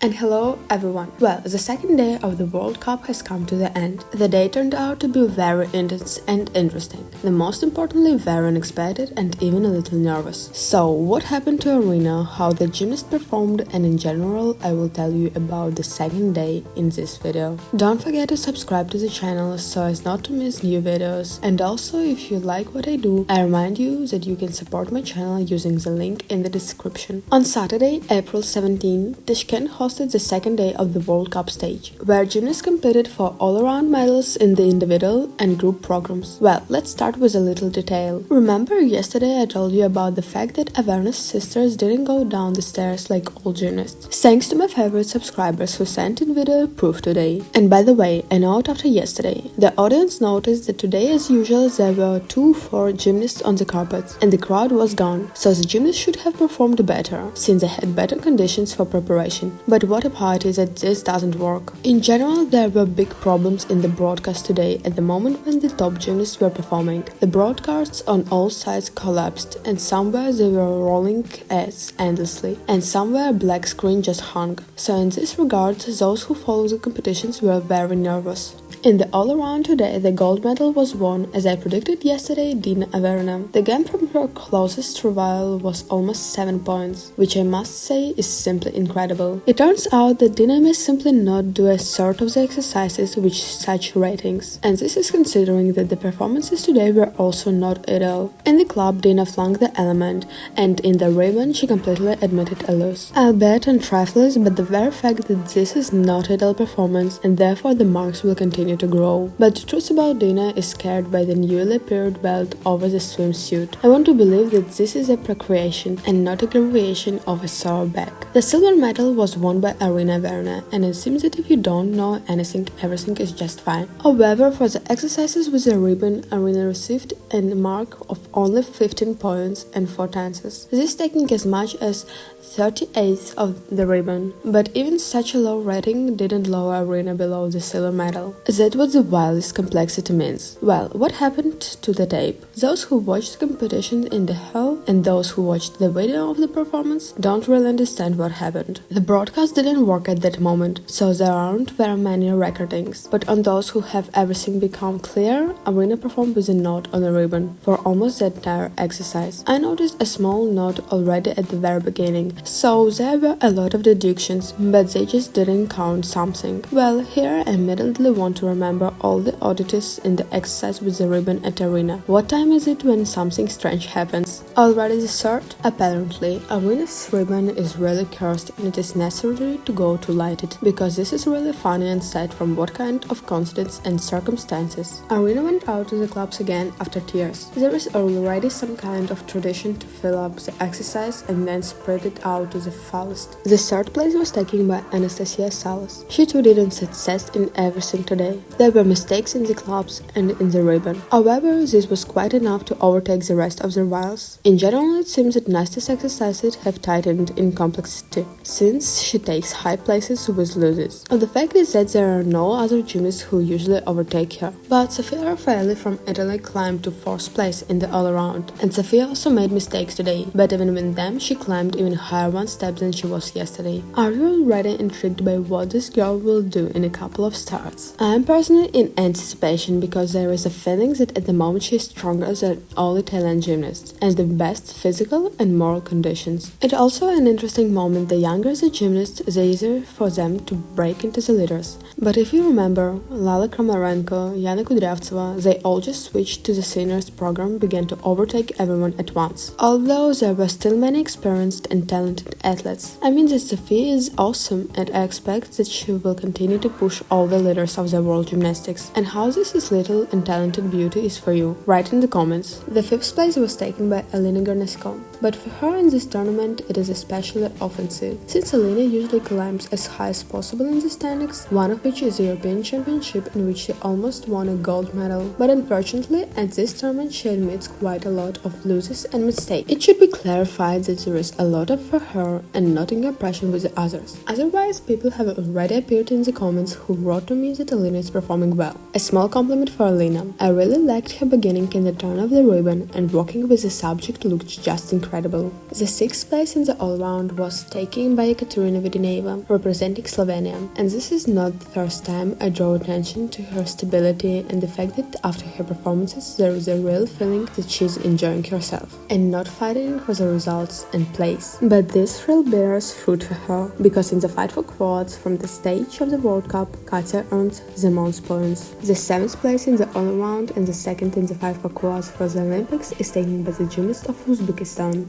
And hello everyone. Well, the second day of the World Cup has come to the end. The day turned out to be very intense and interesting. The most importantly, very unexpected and even a little nervous. So, what happened to Arina, how the gymnast performed, and in general, I will tell you about the second day in this video. Don't forget to subscribe to the channel so as not to miss new videos. And also, if you like what I do, I remind you that you can support my channel using the link in the description. On Saturday, April 17, Tashkent hosted the second day of the World Cup stage, where gymnasts competed for all-around medals in the individual and group programs. Well, let's start with a little detail. Remember yesterday I told you about the fact that Averina's sisters didn't go down the stairs like all gymnasts. Thanks to my favorite subscribers who sent in video proof today. And by the way, a note after yesterday. The audience noticed that today as usual there were 2-4 gymnasts on the carpets and the crowd was gone, so the gymnasts should have performed better, since they had better conditions for preparation. But what a party that this doesn't work. In general, there were big problems in the broadcast today at the moment when the top gymnasts were performing. The broadcasts on all sides collapsed, and somewhere they were rolling ads endlessly, and somewhere a black screen just hung. So in this regard, those who follow the competitions were very nervous. In the all-around today, the gold medal was won, as I predicted yesterday, Dina Averin. The game from her closest rival was almost 7 points, which I must say is simply incredible. It turns out that Dina may simply not do a sort of the exercises with such ratings, and this is considering that the performances today were also not ideal. In the club, Dina flunked the element, and in the ribbon she completely admitted a loss. Albeit on trifles, but the very fact that this is not ideal performance, and therefore the marks will continue to grow. But the truth about Dina is scared by the newly appeared belt over the swimsuit. I want to believe that this is a procreation and not a aggravation of a sore back. The silver medal was won by Arina Averina, and it seems that if you don't know anything, everything is just fine. However, for the exercises with the ribbon, Arina received a mark of only 15 points and 4 tenths. This taking as much as 38th of the ribbon. But even such a low rating didn't lower Arina below the silver medal. That's what the wildest complexity means. Well, what happened to the tape? Those who watched the competition in the hall and those who watched the video of the performance don't really understand what happened. The broadcast didn't work at that moment, so there aren't very many recordings. But on those who have everything become clear, Arina performed with a knot on the ribbon for almost the entire exercise. I noticed a small knot already at the very beginning, so there were a lot of deductions, but they just didn't count something. Well, here I immediately want to remember all the oddities in the exercise with the ribbon at Arina. What time is it when something strange happens? Already the third? Apparently, Arina's ribbon is really cursed and it is necessary to go to light it, because this is really funny and sad from what kind of coincidence and circumstances. Arina went out to the clubs again after tears. There is already some kind of tradition to fill up the exercise and then spread it out to the fullest. The third place was taken by Anastasia Salos. She too didn't success in everything today. There were mistakes in the clubs and in the ribbon. However, this was quite enough to overtake the rest of the rivals. In general, it seems that Nastia's exercises have tightened in complexity, since she takes high places with losses. The fact is that there are no other gymnasts who usually overtake her. But Sofia Raffaely from Italy climbed to 4th place in the all-around, and Sofia also made mistakes today, but even with them she climbed even higher one step than she was yesterday. Are you already intrigued by what this girl will do in a couple of starts? I am personally in anticipation, because there is a feeling that at the moment she is stronger than all Italian gymnasts, and the best physical and moral conditions. It's also an interesting moment. The younger the gymnast, the easier for them to break into the leaders. But if you remember, Lala Kramarenko, Yana Kudryavtseva, they all just switched to the seniors program, began to overtake everyone at once. Although there were still many experienced and talented athletes. I mean that Sofia is awesome, and I expect that she will continue to push all the leaders of the world gymnastics. And how this little and talented beauty is for you? Write in the comments. The 5th place was taken by Alina Gornasko. but for her in this tournament it is especially offensive, since Alina usually climbs as high as possible in the standings, one of which is the European Championship in which she almost won a gold medal, but unfortunately at this tournament she admits quite a lot of losses and mistakes. It should be clarified that there is a lot of for her and not in comparison with the others. Otherwise, people have already appeared in the comments who wrote to me that Alina is performing well. A small compliment for Alina. I really liked her beginning in the turn of the ribbon, and walking with the subject looked just incredible. The 6th place in the all-round was taken by Arina Averina, representing Slovenia, and this is not the first time I draw attention to her stability and the fact that after her performances there is a real feeling that she's enjoying herself and not fighting for the results and place. But this thrill bears fruit for her, because in the fight for quads from the stage of the World Cup, Katya earned the most points. The 7th place in the all-around and the 2nd in the fight for quads for the Olympics is taken by the gymnast of Uzbekistan,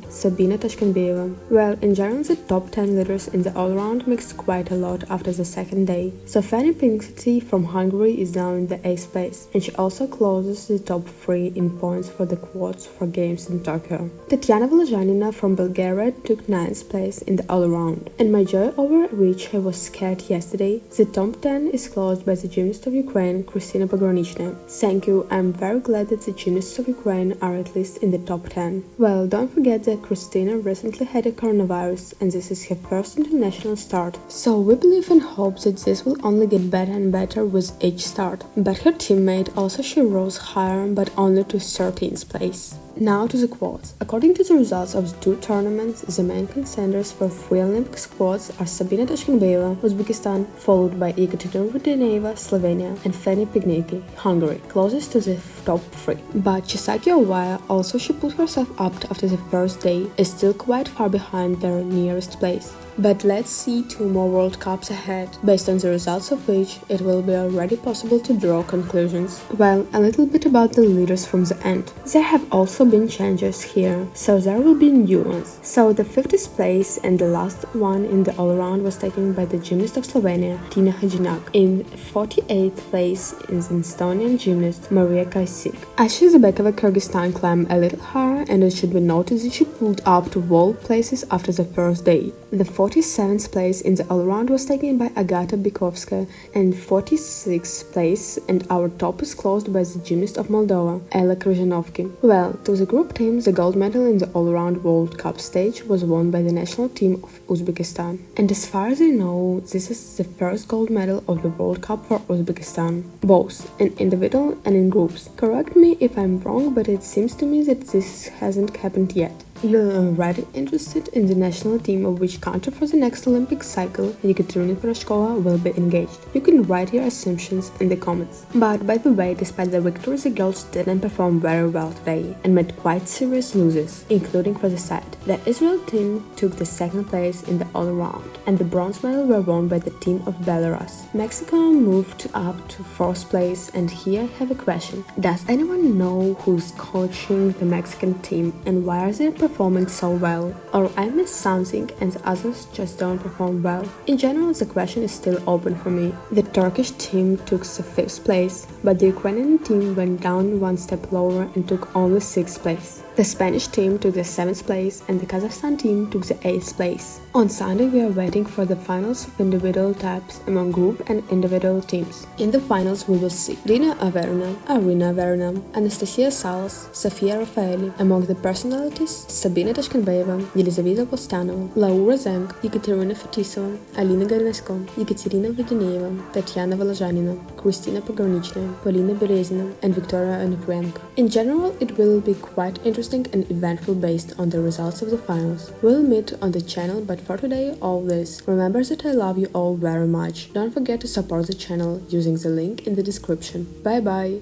Tashkent. Well, in general, the top 10 leaders in the all-around mixed quite a lot after the 2nd day. Sofia Raffaely from Hungary is now in the 8th place, and she also closes the top 3 in points for the quads for games in Tokyo. Tatiana Volozhanina from Bulgaria took 9th place in the all-around, and my joy over which I was scared yesterday, the top 10 is closed by the gymnast of Ukraine, Christina Pogranichnaya. Thank you, I'm very glad that the gymnasts of Ukraine are at least in the top 10. Well, don't forget that Christina recently had a coronavirus, and this is her first international start. So we believe and hope that this will only get better and better with each start. But her teammate also she rose higher, but only to 13th place. Now to the quads. According to the results of the 2 tournaments, the main contenders for 3 Olympic quads are Tashkent, Uzbekistan, followed by Ekaterina, Slovenia, and Feni Pigniki, Hungary, closest to the top 3. But Chisaki Owaya, also she put herself up after the first day, is still quite far behind their nearest place. But let's see 2 more World Cups ahead, based on the results of which it will be already possible to draw conclusions. Well, a little bit about the leaders from the end. There have also been changes here, so there will be new ones. So the 50th place and the last one in the all-around was taken by the gymnast of Slovenia, Tina Hajinak. In 48th place is Estonian gymnast Maria Kaisik. Asha Zebekova Kyrgyzstan climbed a little higher, and it should be noted that she pulled up to world places after the first day. The 47th place in the all-around was taken by Agata Bikovska, and 46th place and our top is closed by the gymnast of Moldova, Ella Kryzhanovki. Well, to the group team, the gold medal in the all-around World Cup stage was won by the national team of Uzbekistan. And as far as I know, this is the first gold medal of the World Cup for Uzbekistan, both in individual and in groups. Correct me if I'm wrong, but it seems to me that this hasn't happened yet. You're already interested in the national team of which country for the next Olympic cycle Ekaterina Poroshkova will be engaged. You can write your assumptions in the comments. But by the way, despite the victory, the girls didn't perform very well today and made quite serious losses, including for the side. The Israel team took the 2nd place in the all-around, and the bronze medal were won by the team of Belarus. Mexico moved up to 4th place, and here I have a question. Does anyone know who's coaching the Mexican team and why are they performing so well? Or I missed something and the others just don't perform well? In general, the question is still open for me. The Turkish team took the 5th place, but the Ukrainian team went down one step lower and took only 6th place. The Spanish team took the 7th place and the Kazakhstan team took the 8th place. On Sunday we are waiting for the finals of individual types among group and individual teams. In the finals we will see Arina Averina, Arina Averina, Anastasia Salos, Sofia Raffaely. Among the personalities, Sabina Tashkent, Елизавета Postanova, Laura Zeng, Ekaterina Fetisova, Alina Gornasko, Ekaterina Vodeneva, Tatiana Volozhanina, Christina Pogranichnaya, Polina Berezina, and Victoria Onoprienko. In general, it will be quite interesting and eventful based on the results of the finals. We'll meet on the channel, but for today, all this. Remember that I love you all very much. Don't forget to support the channel using the link in the description. Bye bye!